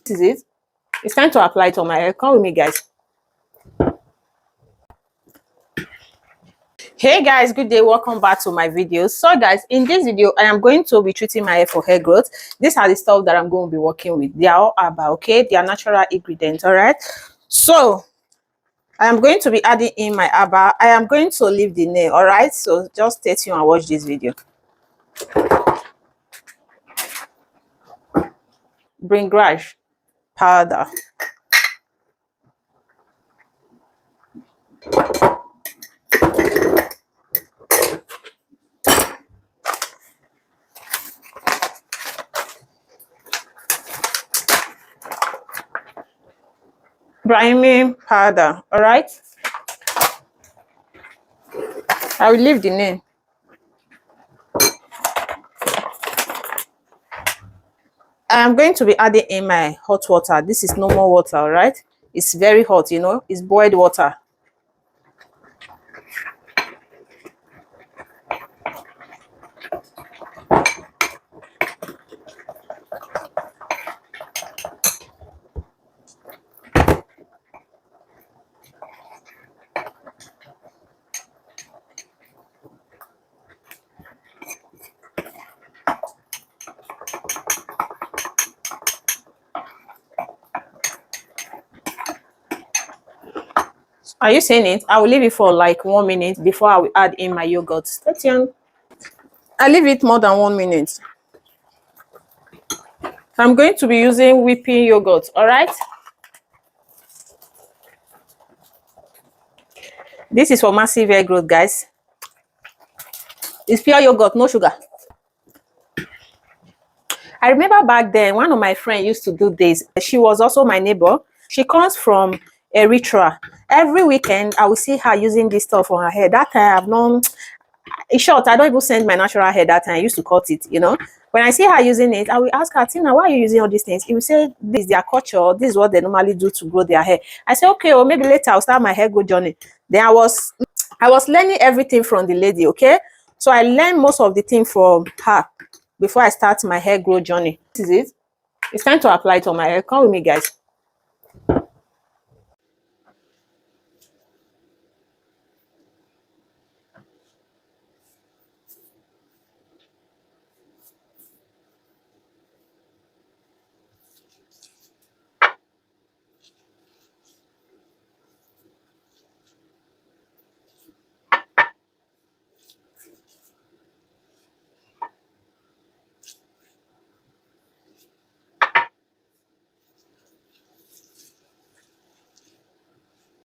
This is it. It's time to apply it on my hair. Come with me, guys. Hey guys, good day, welcome back to my video. So guys, in this video I am going to be treating my hair for hair growth. These are the stuff that I'm going to be working with. They are all herbal, okay? They are natural ingredients, all right? So I am going to be adding in my herbal. I am going to leave the nail, all right? So just stay tuned and watch this video. Bringage powder, priming powder, all right? I will leave the name. I am going to be adding in my hot water. This is normal water, all right? It's very hot, you know, it's boiled water. Are you seeing it? I will leave it for like 1 minute before I will add in my yogurt. Stay tuned. I leave it more than 1 minute. I'm going to be using whipping yogurt, all right? This is for massive hair growth, guys. It's pure yogurt, no sugar. I remember back then, one of my friends used to do this. She was also my neighbor. She comes from Eritrea. Every weekend, I will see her using this stuff on her hair. That time, I've known... In short, I don't even send my natural hair that time. I used to cut it, you know. When I see her using it, I will ask her, Tina, why are you using all these things? He will say, this is their culture. This is what they normally do to grow their hair. I say, okay, or maybe later I'll start my hair growth journey. Then I was learning everything from the lady, okay? So I learned most of the things from her before I start my hair growth journey. This is it. It's time to apply it on my hair. Come with me, guys.